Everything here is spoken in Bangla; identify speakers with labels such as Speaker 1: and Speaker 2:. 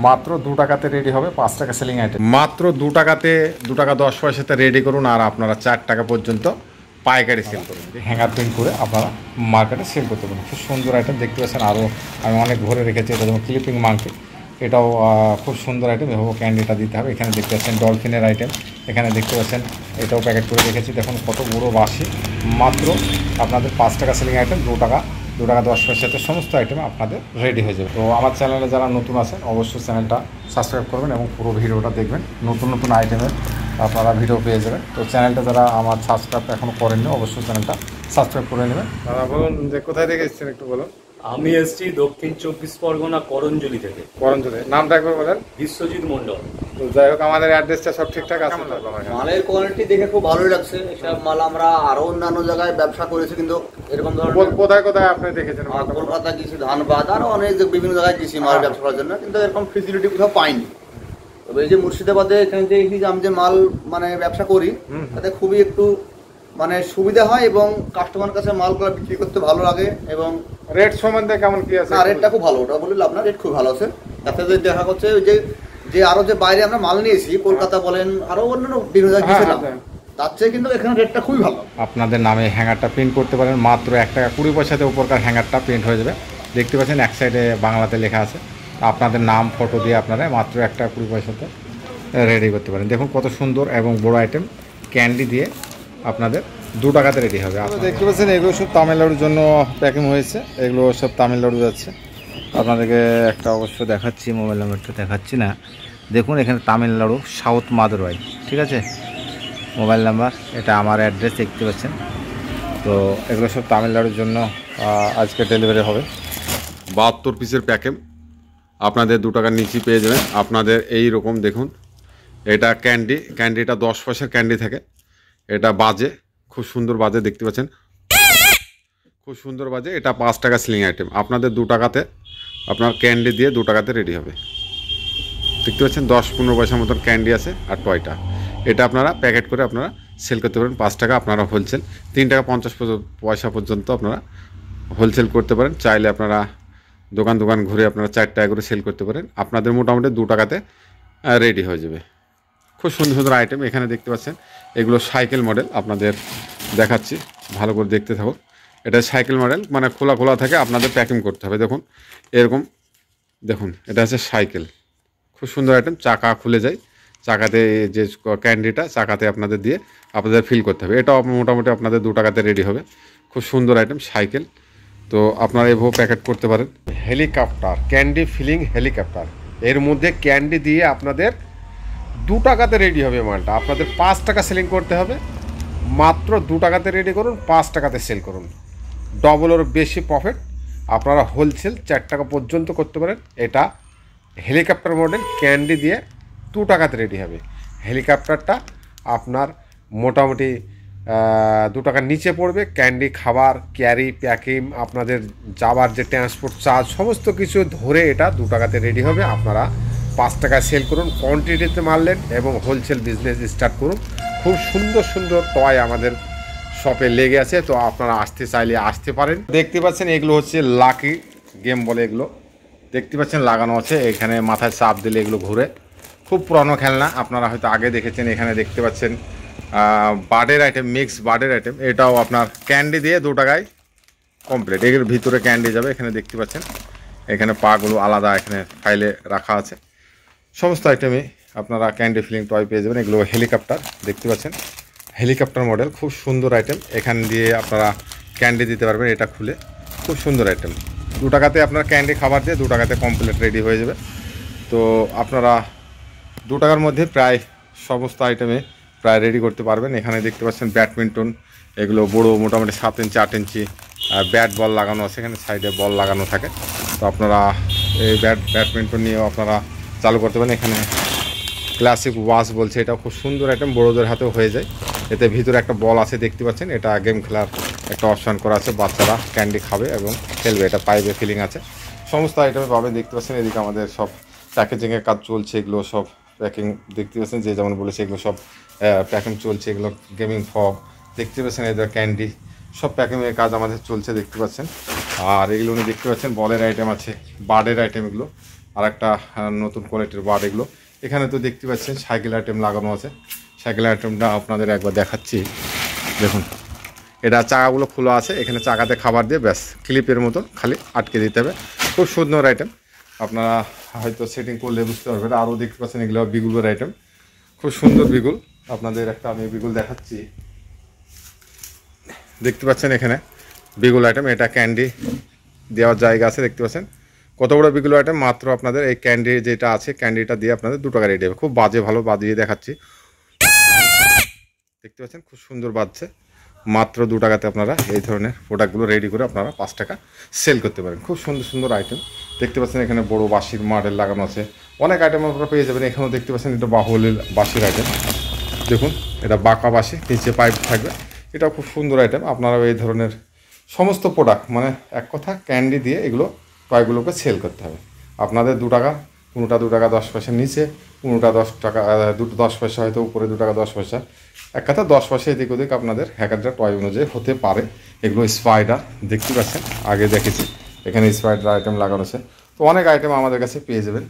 Speaker 1: মাত্র 2 টাকাতে রেডি হবে, 5 টাকা সেলিং আইটেম। মাত্র 2 টাকাতে 2 টাকা 10 পয়সাতে রেডি করুন, আর আপনারা 4 টাকা পর্যন্ত পাইকারি সেল করুন। হ্যাঙ্গার প্রিন্ট করে আপনারা মার্কেটে সেল করতে পারেন। খুব সুন্দর আইটেম দেখতে পাচ্ছেন। আরও আমি অনেক ঘরে রেখেছি, এটা যেমন ক্লিপিং মার্কেট, এটাও খুব সুন্দর আইটেম। এভাবে ক্যান্ডিটা দিতে হবে। এখানে দেখতে পাচ্ছেন ডলফিনের আইটেম, এখানে দেখতে পাচ্ছেন এটাও প্যাকেট করে রেখেছি। দেখুন কত বড়ো বাসি। মাত্র আপনাদের 5 টাকা সেলিং আইটেম, 2 টাকা 10 পয়সাতে সমস্ত আইটেম আপনাদের রেডি হয়ে যাবে। তো আমার চ্যানেলে যারা নতুন আছেন অবশ্যই চ্যানেলটা সাবস্ক্রাইব করবেন এবং পুরো ভিডিওটা দেখবেন। নতুন নতুন আইটেমের আপনারা ভিডিও পেয়ে যাবেন। তো চ্যানেলটা যারা আমার সাবস্ক্রাইব এখনও করেননি অবশ্যই চ্যানেলটা সাবস্ক্রাইব করে নেবেন। দাদা বলুন যে কোথায় থেকে এসেছেন একটু বলুন।
Speaker 2: আমি এসেছি দক্ষিণ 24 পরগনা করঞ্জলি থেকে।
Speaker 1: করঞ্জলি, নামটা একবার বলেন।
Speaker 2: বিশ্বজিৎ মন্ডল।
Speaker 1: তো যাই হোক, আমাদের অ্যাড্রেসটা সব ঠিকঠাক আছে।
Speaker 3: মালের কোয়ালিটি দেখে খুব ভালোই লাগছে। এসব মাল আমরা আরো অন্যান্য জায়গায় ব্যবসা করেছি, কিন্তু এরকম ধরনের
Speaker 1: কোথায় কোথায় আপনি দেখেছেন?
Speaker 3: কলকাতা গেছি, ধানবাদ, আরো অনেক বিভিন্ন জায়গায় গেছি মাল ব্যবসা করার জন্য, কিন্তু এরকম ফেসিলিটি কোথাও পাইনি। তবে এই যে মুর্শিদাবাদে এখানে যে আমি যে মাল মানে ব্যবসা করি, তাতে খুবই একটু মানে সুবিধা হয় এবং কাস্টমার কাছে মালগুলো বিক্রি করতে ভালো লাগে। এবং
Speaker 1: রেট সম্বন্ধে কেমন কি আছে?
Speaker 3: রেটটা খুব ভালো, ওটা বললে আপনার রেট খুব ভালো আছে। তাতে দেখা করছে ওই যে আরো যে বাইরে আমরা মাল নিয়েছি, কলকাতা বলেন আরো অন্যান্য বিভিন্ন জায়গায় গেছিলাম, তার চেয়ে কিন্তু এখানে রেটটা খুবই ভালো।
Speaker 1: আপনাদের নামে হ্যাঙ্গারটা প্রিন্ট করতে পারেন মাত্র 1 টাকা 20 পয়সাতে উপরকার হ্যাঙ্গারটা প্রিন্ট হয়ে যাবে। দেখতে পাচ্ছেন এক সাইডে বাংলাতে লেখা আছে। আপনাদের নাম ফটো দিয়ে আপনারা মাত্র 1 টাকা 20 পয়সাতে রেডি করতে পারেন। দেখুন কত সুন্দর এবং বড় আইটেম, ক্যান্ডি দিয়ে আপনাদের 2 টাকাতে রেডি হবে। আপনারা দেখতে পাচ্ছেন এগুলো সব তামিলনাড়ুর জন্য প্যাকিং হয়েছে। এগুলো সব তামিলনাড়ু যাচ্ছে। আপনাদেরকে একটা অবশ্য দেখাচ্ছি, মোবাইল নাম্বারটা দেখাচ্ছি না। দেখুন এখানে তামিলনাড়ু, সাউথ মাদুরাই, ঠিক আছে মোবাইল নাম্বার। এটা আমার অ্যাড্রেস দেখতে পাচ্ছেন। তো এগুলো সব তামিলনাড়ুর জন্য আজকে ডেলিভারি হবে। 72 পিসের প্যাকেট আপনাদের 2 টাকার নিচে পেয়ে যাবেন। আপনাদের এই রকম দেখুন, এটা ক্যান্ডিটা 10 পয়সার ক্যান্ডি থাকে। এটা বাজে, খুব সুন্দর বাজে, দেখতে পাচ্ছেন খুব সুন্দর বাজে। এটা 5 টাকা সিলিং আইটেম। আপনাদের 2 টাকাতে আপনার ক্যান্ডি দিয়ে 2 টাকাতে রেডি হবে। দেখতে পাচ্ছেন 10-15 পয়সার মতন ক্যান্ডি আছে আর টয়টা। এটা আপনারা প্যাকেট করে আপনারা সেল করতে পারেন 5 টাকা। আপনারা হোলসেল 3 টাকা 50 পয়সা পর্যন্ত আপনারা হোলসেল করতে পারেন। চাইলে আপনারা দোকান ঘুরে আপনারা 4 টাকা করে সেল করতে পারেন। আপনাদের মোটামুটি 2 টাকাতে রেডি হয়ে যাবে। খুব সুন্দর সুন্দর আইটেম এখানে দেখতে পাচ্ছেন। এগুলো সাইকেল মডেল, আপনাদের দেখাচ্ছি, ভালো করে দেখতে থাকুন। এটা সাইকেল মডেল, মানে খোলা থাকে, আপনাদের প্যাকিং করতে হবে। দেখুন এরকম, দেখুন এটা হচ্ছে সাইকেল। খুব সুন্দর আইটেম, চাকা খুলে যায়, চাকাতে যে ক্যান্ডিটা চাকাতে আপনাদের দিয়ে আপনাদের ফিল করতে হবে। এটাও মোটামুটি আপনাদের 2 টাকাতে রেডি হবে। খুব সুন্দর আইটেম সাইকেল। তো আপনারা এভাবে প্যাকেট করতে পারেন। হেলিকপ্টার ক্যান্ডি ফিলিং হেলিকপ্টার, এর মধ্যে ক্যান্ডি দিয়ে আপনাদের 2 টাকাতে রেডি হবে মালটা। আপনাদের 5 টাকা সেলিং করতে হবে। মাত্র 2 টাকাতে রেডি করুন, 5 টাকাতে সেল করুন, ডবলের বেশি প্রফিট। আপনারা হোলসেল 4 টাকা পর্যন্ত করতে পারেন। এটা হেলিকপ্টার মডেল, ক্যান্ডি দিয়ে 2 টাকাতে রেডি হবে। হেলিকপ্টারটা আপনার মোটামুটি 2 টাকার নিচে পড়বে। ক্যান্ডি, খাবার, ক্যারি, প্যাকিং, আপনাদের যাবার যে ট্রান্সপোর্ট চার্জ, সমস্ত কিছু ধরে এটা 2 টাকাতে রেডি হবে। আপনারা 5 টাকায় সেল করুন, কোয়ান্টিটিতে মারলেন এবং হোলসেল বিজনেস স্টার্ট করুন। খুব সুন্দর সুন্দর টয় আমাদের শপে লেগে আছে। তো আপনারা আসতে চাইলে আসতে পারেন। দেখতে পাচ্ছেন এগুলো হচ্ছে লাকি গেম বলে, এগুলো দেখতে পাচ্ছেন লাগানো আছে। এখানে মাথায় চাপ দিলে এগুলো ঘুরে। খুব পুরানো খেলনা, আপনারা হয়তো আগে দেখেছেন। এখানে দেখতে পাচ্ছেন বার্ডের আইটেম, মিক্স বার্ডের আইটেম। এটাও আপনার ক্যান্ডি দিয়ে 2 টাকায় কমপ্লিট। এর ভিতরে ক্যান্ডি যাবে। এখানে দেখতে পাচ্ছেন এখানে পাগুলো আলাদা এখানে ফাইলে রাখা আছে। সমস্ত আইটেমে আপনারা ক্যান্ডি ফিলিং টয় পেয়ে যাবেন। এগুলো হেলিকপ্টার দেখতে পাচ্ছেন, হেলিকপ্টার মডেল, খুব সুন্দর আইটেম। এখান দিয়ে আপনারা ক্যান্ডি দিতে পারবেন। এটা খুলে খুব সুন্দর আইটেম। 2 টাকাতে আপনার ক্যান্ডি খাবার দিয়ে 2 টাকাতে কমপ্লিট রেডি হয়ে যাবে। তো আপনারা 2 টাকার মধ্যে প্রায় সমস্ত আইটেমে প্রায় রেডি করতে পারবেন। এখানে দেখতে পাচ্ছেন ব্যাডমিন্টন, এগুলো বড়ো মোটামুটি 7 ইঞ্চি 8 ইঞ্চি ব্যাট বল লাগানো আছে। এখানে সাইডে বল লাগানো থাকে। তো আপনারা এই ব্যাডমিন্টন নিয়েও আপনারা চালু করতে পারেন। এখানে ক্লাসিক ওয়াশ বলছে, এটা খুব সুন্দর আইটেম, বড়োদের হাতেও হয়ে যায়। এতে ভিতরে একটা বল আছে দেখতে পাচ্ছেন। এটা গেম খেলার একটা অপশান করা আছে, বাচ্চারা ক্যান্ডি খাবে এবং খেলবে। এটা পাইপে ফিলিং আছে। সমস্ত আইটেমে পাবেন দেখতে পাচ্ছেন। এদিকে আমাদের সব প্যাকেজিংয়ের কাজ চলছে। এগুলো সব প্যাকিং দেখতে পাচ্ছেন, যে যেমন বলেছে এগুলো সব প্যাকিং চলছে। এগুলো গেমিং ফগ দেখতে পাচ্ছেন, এদের ক্যান্ডি সব প্যাকিংয়ের কাজ আমাদের চলছে দেখতে পাচ্ছেন। আর এগুলো উনি দেখতে পাচ্ছেন বলের আইটেম আছে, বার্ডের আইটেম। এগুলো আর একটা নতুন কোয়ালিটির বার্ড এগুলো। এখানে তো দেখতে পাচ্ছেন সাইকেল আইটেম লাগানো আছে। সাইকেল আইটেমটা আপনাদের একবার দেখাচ্ছি। দেখুন, এটা চাকাগুলো খোলা আছে, এখানে চাকাতে খাবার দিয়ে ব্যাস ক্লিপের মতো খালি আটকে দিতে হবে। খুব সুন্দর আইটেম, আপনারা হয়তো সেটিং করলে বুঝতে পারবেন। আরও দেখতে পাচ্ছেন এগুলো বিগুলের আইটেম, খুব সুন্দর বিগুল। আপনাদের একটা আমি বিগুল দেখাচ্ছি, দেখতে পাচ্ছেন এখানে বিগুল আইটেম। এটা ক্যান্ডি দেওয়ার জায়গা আছে, দেখতে পাচ্ছেন কত বড় বিগুল আইটেম। মাত্র আপনাদের এই ক্যান্ডি যেটা আছে, ক্যান্ডিটা দিয়ে আপনাদের 2 টাকা রেডি হবে। খুব বাজে ভালো বাজিয়ে দেখাচ্ছি, দেখতে পাচ্ছেন খুব সুন্দর বাজছে। মাত্র 2 টাকাতে আপনারা এই ধরনের প্রোডাক্টগুলো রেডি করে আপনারা 5 টাকা সেল করতে পারেন। খুব সুন্দর সুন্দর আইটেম দেখতে পাচ্ছেন। এখানে বড় বাঁশির মডেল লাগানো আছে, অনেক আইটেম আপনারা পেয়ে যাবেন। এখানেও দেখতে পাচ্ছেন এটা বাহুলের বাঁশির আইটেম। দেখুন, এটা বাঁকা বাঁশি, নিচে পাইপ থাকবে। এটাও খুব সুন্দর আইটেম। আপনারা এই ধরনের সমস্ত প্রোডাক্ট, মানে এক কথা ক্যান্ডি দিয়ে এগুলো টয়গুলোকে সেল করতে হবে। আপনাদের 2 টাকা, কোনোটা 2 টাকা 10 পয়সার নিচে, কোনোটা 10 টাকা 10 পয়সা, হয়তো উপরে 2 টাকা 10 পয়সা, এক কথা 10 পয়সা এদিক ওদিক আপনাদের এক একটা টয় অনুযায়ী হতে পারে। এগুলো স্পাইডার দেখতে পাচ্ছেন, আগে দেখেছি এখানে স্পাইডার আইটেম লাগানো আছে। তো অনেক আইটেম আমাদের কাছে পেয়ে যাবেন।